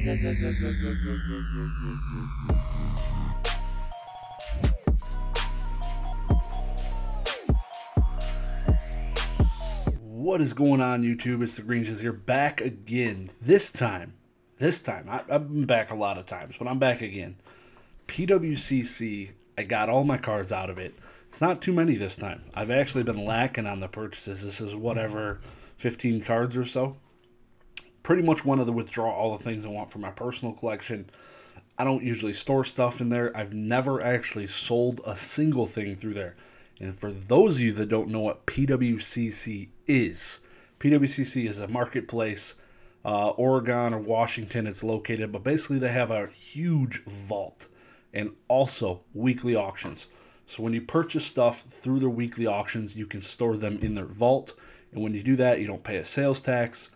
What is going on, YouTube? It's Dagreenshiz here, back again. This time, I've been back a lot of times, but I'm back again. PWCC, I got all my cards out of it. It's not too many this time. I've actually been lacking on the purchases. This is whatever, 15 cards or so. Pretty much wanted to withdraw all the things I want for my personal collection. I don't usually store stuff in there. I've never actually sold a single thing through there. And for those of you that don't know what PWCC is a marketplace, Oregon or Washington it's located, but basically they have a huge vault and also weekly auctions. So when you purchase stuff through their weekly auctions, you can store them in their vault. And when you do that, you don't pay a sales tax.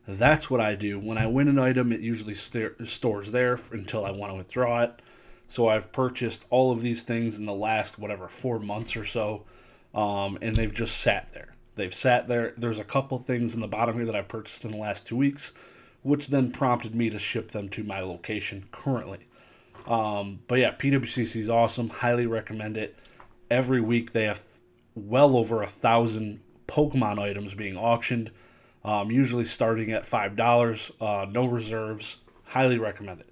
That's what I do. When I win an item, it usually stores there until I want to withdraw it. So I've purchased all of these things in the last, 4 months or so, and they've just sat there. They've sat there. There's a couple things in the bottom here that I purchased in the last 2 weeks, which then prompted me to ship them to my location currently. But yeah, PWCC is awesome. Highly recommend it. Every week they have well over 1,000 Pokemon items being auctioned, usually starting at $5, no reserves. Highly recommend it.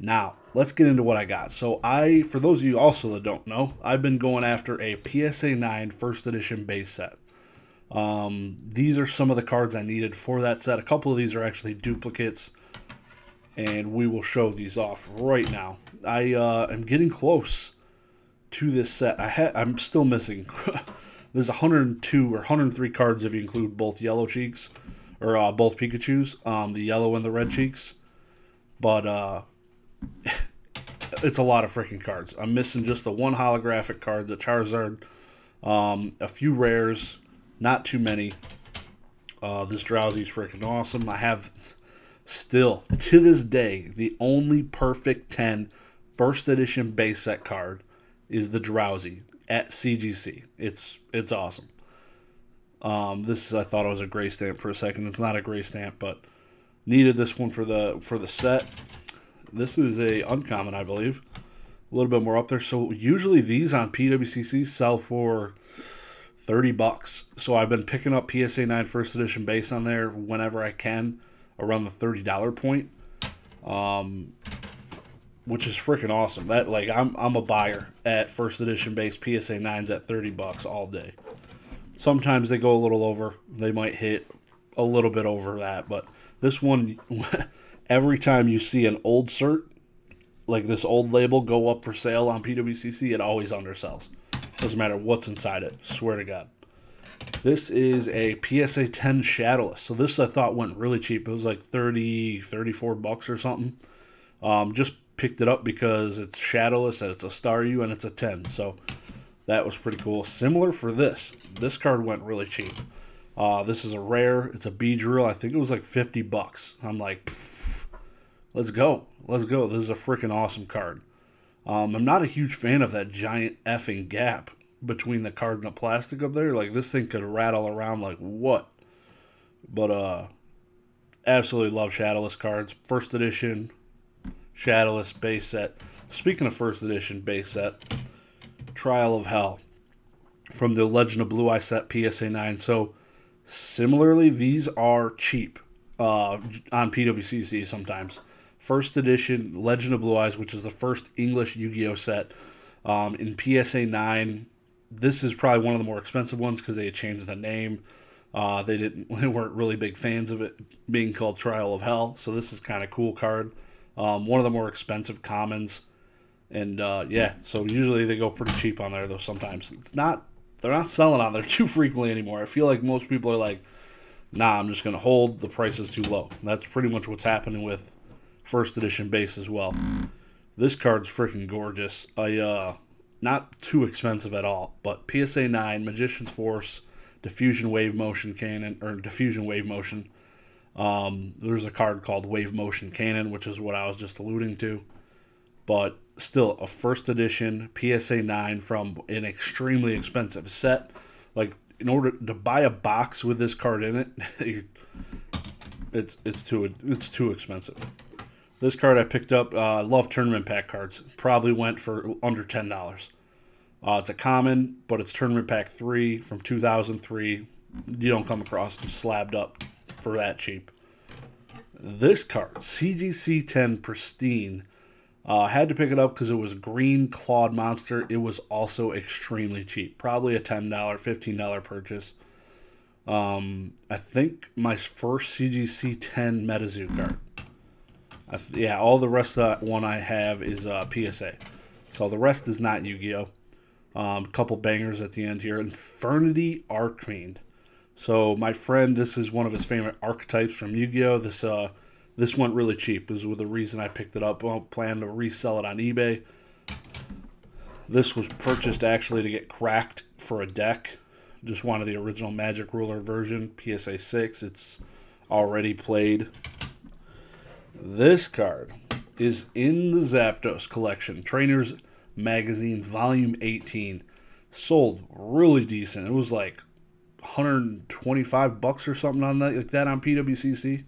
Now, let's get into what I got. So for those of you also that don't know, I've been going after a PSA 9 first edition base set. These are some of the cards I needed for that set. A couple of these are actually duplicates, and we will show these off right now. I am getting close to this set. I'm still missing. There's 102 or 103 cards if you include both yellow cheeks, or both Pikachus, the yellow and the red cheeks. But it's a lot of freaking cards. I'm missing just the one holographic card, the Charizard, a few rares, not too many. This Drowsy's freaking awesome. I have still, to this day, the only perfect 10 first edition base set card is the Drowsy at CGC. It's awesome. I thought it was a gray stamp for a second. It's not a gray stamp, but needed this one for the set. This is a uncommon, I believe. A little bit more up there. So usually these on PWCC sell for $30. So I've been picking up PSA 9 first edition base on there whenever I can, around the $30 point, which is freaking awesome. That I'm a buyer at first edition base PSA 9s at $30 all day. Sometimes they go a little over. They might hit a little bit over that, but this one. Every time you see an old cert, like this old label, go up for sale on PWCC, it always undersells. Doesn't matter what's inside it. Swear to God. This is a PSA 10 Shadowless. So this I thought went really cheap. It was like $34 or something. Just picked it up because it's Shadowless and it's a Staryu and it's a 10. So that was pretty cool. Similar for this. This card went really cheap. This is a rare. It's a Beedrill. I think it was like $50. I'm like, let's go. Let's go. This is a freaking awesome card. I'm not a huge fan of that giant effing gap between the card and the plastic up there. Like, this thing could rattle around like what? But, absolutely love Shadowless cards. First edition Shadowless base set. Speaking of first edition base set, Trial of Hell from the Legend of Blue Eye set PSA 9. So, similarly, these are cheap on PWCC sometimes. First edition Legend of Blue Eyes, which is the first English Yu-Gi-Oh set in PSA 9. This is probably one of the more expensive ones because they had changed the name. They weren't really big fans of it being called Trial of Hell. So this is kind of cool card. One of the more expensive commons, and yeah. So usually they go pretty cheap on there though. Sometimes they're not selling on there too frequently anymore. I feel like most people are like, nah, I'm just gonna hold. The price is too low. And that's pretty much what's happening with first edition base as well. This card's freaking gorgeous. Not too expensive at all, but PSA 9 Magician's Force, Diffusion Wave Motion Cannon, or Diffusion Wave Motion. There's a card called Wave Motion Cannon, which is what I was just alluding to. But still, a first edition PSA 9 from an extremely expensive set. Like, in order to buy a box with this card in it, it's too expensive. This card I picked up, I love tournament pack cards. Probably went for under $10. It's a common, but it's tournament pack 3 from 2003. You don't come across them slabbed up for that cheap. This card, CGC 10 Pristine, had to pick it up because it was green clawed monster. It was also extremely cheap, probably a $10, $15 purchase. I think my first CGC 10 MetaZoo card. Yeah, all the rest of that one I have is PSA. So the rest is not Yu-Gi-Oh! Couple bangers at the end here. Infernity Archfiend. So my friend, this is one of his favorite archetypes from Yu-Gi-Oh! This went really cheap. This was the reason I picked it up. I plan to resell it on eBay. This was purchased actually to get cracked for a deck. Just wanted the original Magic Ruler version, PSA 6. It's already played. This card is in the Zapdos collection. Trainers Magazine, Volume 18. Sold really decent. It was like $125 or something on that, like that on PWCC,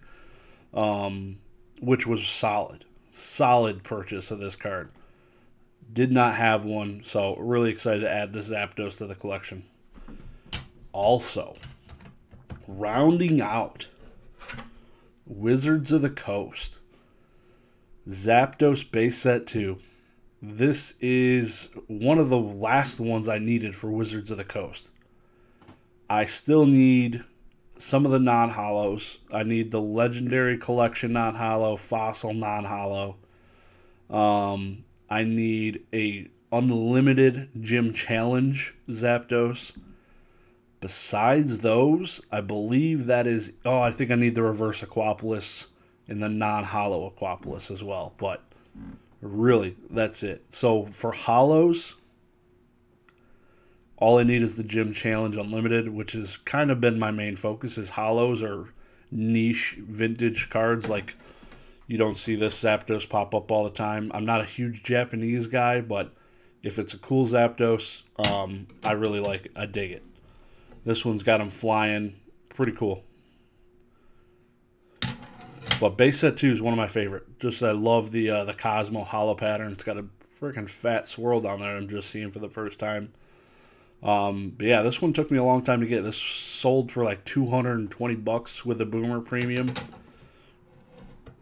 which was solid purchase of this card. Did not have one, so really excited to add this Zapdos to the collection. Also, rounding out Wizards of the Coast, Zapdos base set 2. This is one of the last ones I needed for Wizards of the Coast. I still need some of the non-hollows. I need the Legendary Collection non-hollow, Fossil non-hollow. I need a Unlimited Gym Challenge Zapdos. Besides those, I believe that is... Oh, I think I need the Reverse Aquapolis and the non-hollow Aquapolis as well. But really, that's it. So for hollows, all I need is the Gym Challenge Unlimited, which has kind of been my main focus, is hollows or niche vintage cards. Like, you don't see this Zapdos pop up all the time. I'm not a huge Japanese guy, but if it's a cool Zapdos, I really like it. I dig it. This one's got him flying. Pretty cool. But base set 2 is one of my favorite. Just I love the Cosmo hollow pattern. It's got a freaking fat swirl down there I'm just seeing for the first time. But yeah, this one took me a long time to get. This sold for like $220 with a Boomer premium.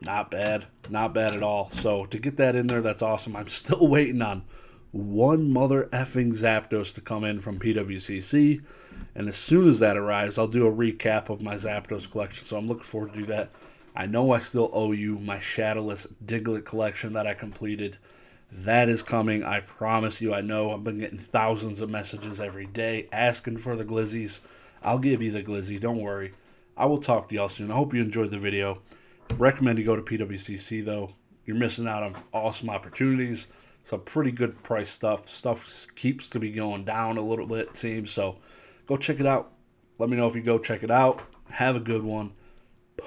Not bad. Not bad at all. So to get that in there, that's awesome. I'm still waiting on one mother effing Zapdos to come in from PWCC. And as soon as that arrives, I'll do a recap of my Zapdos collection. So I'm looking forward to do that. I know I still owe you my Shadowless Diglett collection that I completed. That is coming. I promise you. I know I've been getting thousands of messages every day asking for the glizzies. I'll give you the glizzy. Don't worry. I will talk to y'all soon. I hope you enjoyed the video. Recommend you go to PWCC, though. You're missing out on awesome opportunities. Some pretty good price stuff. Stuff keeps to be going down a little bit, it seems. So go check it out. Let me know if you go check it out. Have a good one.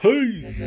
Peace.